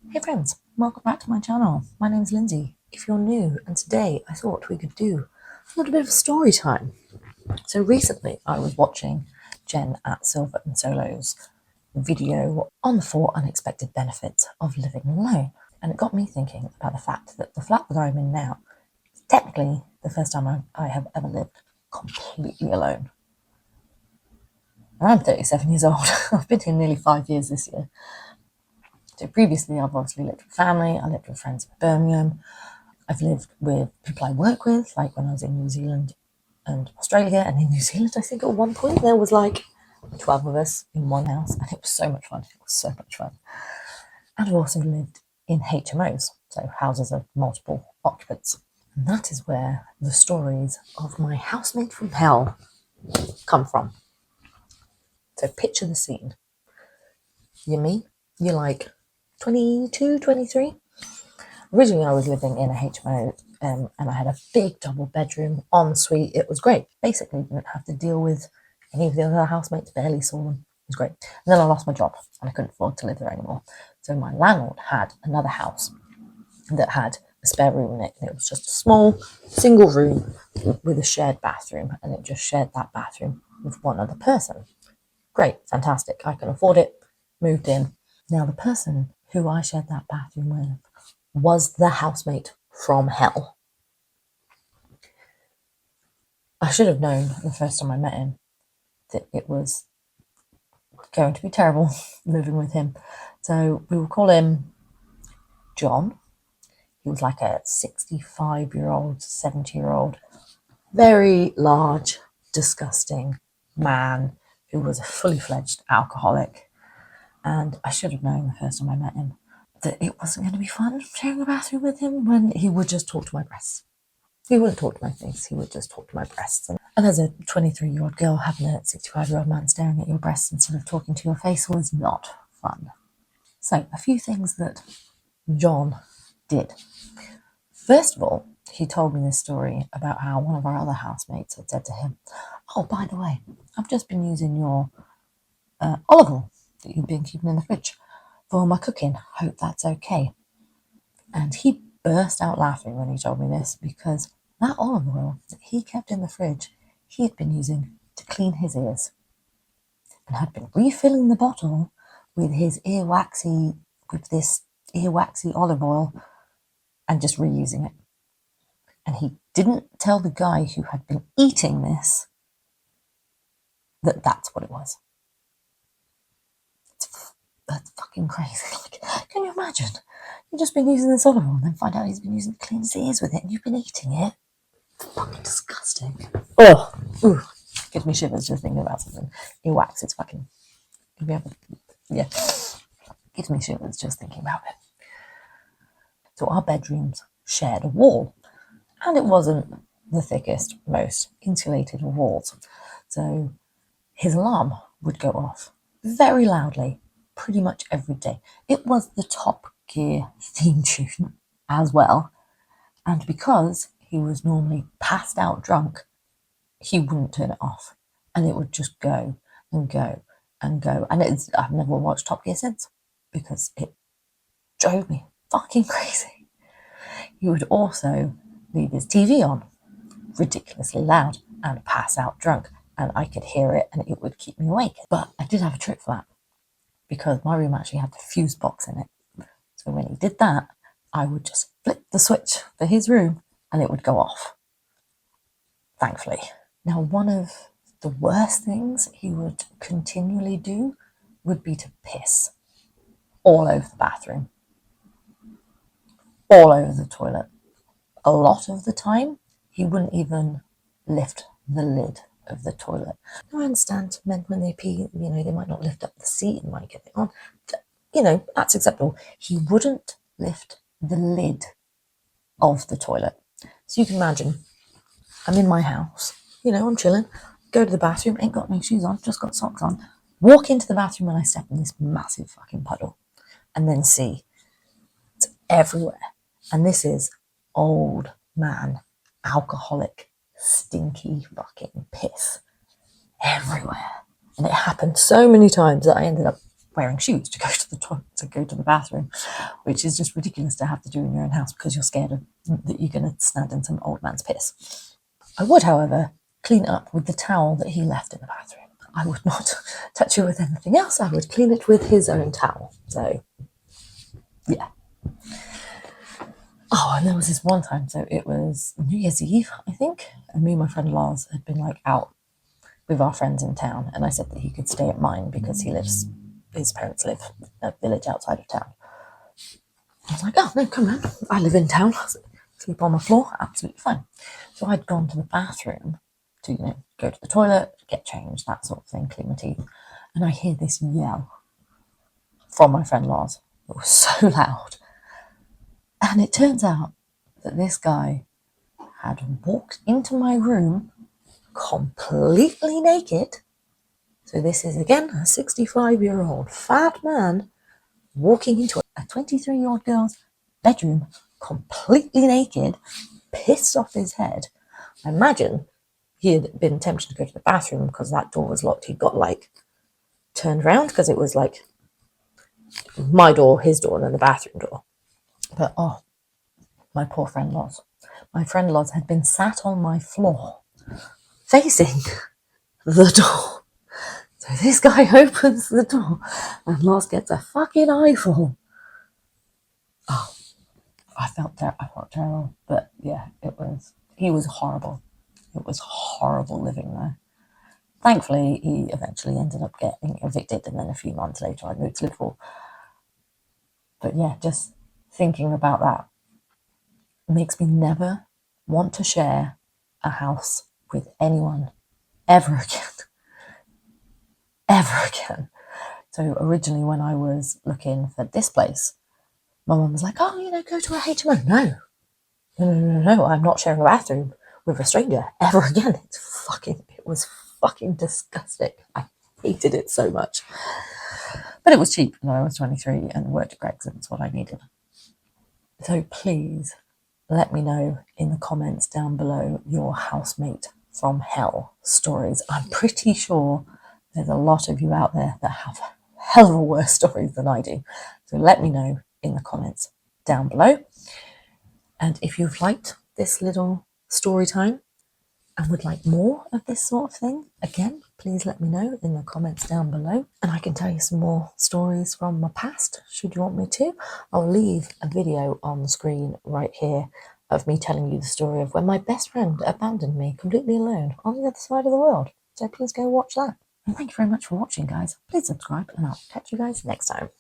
Hey friends, welcome back to my channel. My name's Lindsay. If you're new, and today I thought we could do a little bit of story time. So recently I was watching Jen at Silver and Solo's video on the 4 unexpected benefits of living alone. And it got me thinking about the fact that the flat that I'm in now is technically the first time I have ever lived completely alone. And I'm 37 years old. I've been here nearly 5 years this year. So previously I've obviously lived with family, I lived with friends in Birmingham, I've lived with people I work with, like when I was in New Zealand and Australia. And in New Zealand, I think at one point there was like 12 of us in one house, and it was so much fun. It was so much fun. And I've also lived in HMOs, so houses of multiple occupants. And that is where the stories of my housemate from hell come from. So picture the scene. You're me, you're like 22, 23. Originally, I was living in a HMO and I had a big double bedroom ensuite. It was great. Basically, didn't have to deal with any of the other housemates, barely saw them. It was great. And then I lost my job and I couldn't afford to live there anymore. So my landlord had another house that had a spare room in it. And it was just a small single room with a shared bathroom, and it just shared that bathroom with one other person. Great, fantastic. I can afford it. Moved in. Now, the person who I shared that bathroom with was the housemate from hell. I should have known the first time I met him that it was going to be terrible living with him. So we will call him John. He was like a 65-year-old, 70-year-old, very large, disgusting man who was a fully fledged alcoholic. And I should have known the first time I met him that it wasn't going to be fun sharing a bathroom with him when he would just talk to my breasts. He wouldn't talk to my face, he would just talk to my breasts. And as a 23-year-old girl, having a 65-year-old man staring at your breasts instead of talking to your face was not fun. So, a few things that John did. First of all, he told me this story about how one of our other housemates had said to him, "Oh, by the way, I've just been using your olive oil that you've been keeping in the fridge for my cooking. Hope that's okay." And he burst out laughing when he told me this, because that olive oil that he kept in the fridge, he had been using to clean his ears and had been refilling the bottle with this earwaxy olive oil and just reusing it. And he didn't tell the guy who had been eating this that that's what it was. That's fucking crazy. Like, can you imagine? You've just been using this olive oil and then find out he's been using to clean his ears with it and you've been eating it. It's fucking disgusting. Oh, ooh, gives me shivers just thinking about something. Earwax, it's fucking, yeah, gives me shivers just thinking about it. So our bedrooms shared a wall, and it wasn't the thickest, most insulated of walls. So his alarm would go off very loudly pretty much every day. It was the Top Gear theme tune as well. And because he was normally passed out drunk, he wouldn't turn it off. And it would just go and go and go. And I've never watched Top Gear since because it drove me fucking crazy. He would also leave his TV on ridiculously loud and pass out drunk. And I could hear it and it would keep me awake. But I did have a trick for that, because my room actually had the fuse box in it. So when he did that, I would just flip the switch for his room and it would go off. Thankfully. Now, one of the worst things he would continually do would be to piss all over the bathroom, all over the toilet. A lot of the time, he wouldn't even lift the lid of the toilet. Now, I understand men when they pee, they might not lift up the seat and might get it on. That's acceptable. He wouldn't lift the lid of the toilet. So you can imagine, I'm in my house, I'm chilling, go to the bathroom, ain't got no shoes on, just got socks on, walk into the bathroom and I step in this massive fucking puddle and then see it's everywhere. And this is old man, alcoholic, stinky fucking piss everywhere. And it happened so many times that I ended up wearing shoes to go to the to go to the bathroom, which is just ridiculous to have to do in your own house because you're scared that you're going to stand in some old man's piss. I would, however, clean it up with the towel that he left in the bathroom. I would not touch it with anything else. I would clean it with his own towel. So, yeah. Oh, and there was this one time, so it was New Year's Eve, I think, and me and my friend Lars had been like out with our friends in town, and I said that he could stay at mine because his parents live in a village outside of town. I was like, oh no, come on, I live in town, sleep on the floor, absolutely fine. So I'd gone to the bathroom to, go to the toilet, get changed, that sort of thing, clean my teeth, and I hear this yell from my friend Lars. It was so loud. And it turns out that this guy had walked into my room completely naked. So this is, again, a 65-year-old fat man walking into a 23-year-old girl's bedroom completely naked, pissed off his head. I imagine he had been tempted to go to the bathroom because that door was locked. He got, turned around because it was, my door, his door, and then the bathroom door. But, my poor friend Loz. My friend Loz had been sat on my floor, facing the door. So this guy opens the door, and Loz gets a fucking eyeful. Oh, I felt terrible. But yeah, he was horrible. It was horrible living there. Thankfully, he eventually ended up getting evicted, and then a few months later I moved to Liverpool. But yeah, just thinking about that makes me never want to share a house with anyone ever again. Ever again. So originally when I was looking for this place, my mum was like, oh, go to a HMO. No, I'm not sharing a bathroom with a stranger ever again. It was fucking disgusting. I hated it so much. But it was cheap, and I was 23 and worked at Greggs, and it's what I needed. So please let me know in the comments down below your housemate from hell stories. I'm pretty sure there's a lot of you out there that have hell of a worse stories than I do. So let me know in the comments down below. And if you've liked this little story time and would like more of this sort of thing, again, please let me know in the comments down below. And I can tell you some more stories from my past, should you want me to. I'll leave a video on the screen right here of me telling you the story of when my best friend abandoned me completely alone on the other side of the world. So please go watch that. And thank you very much for watching, guys. Please subscribe, and I'll catch you guys next time.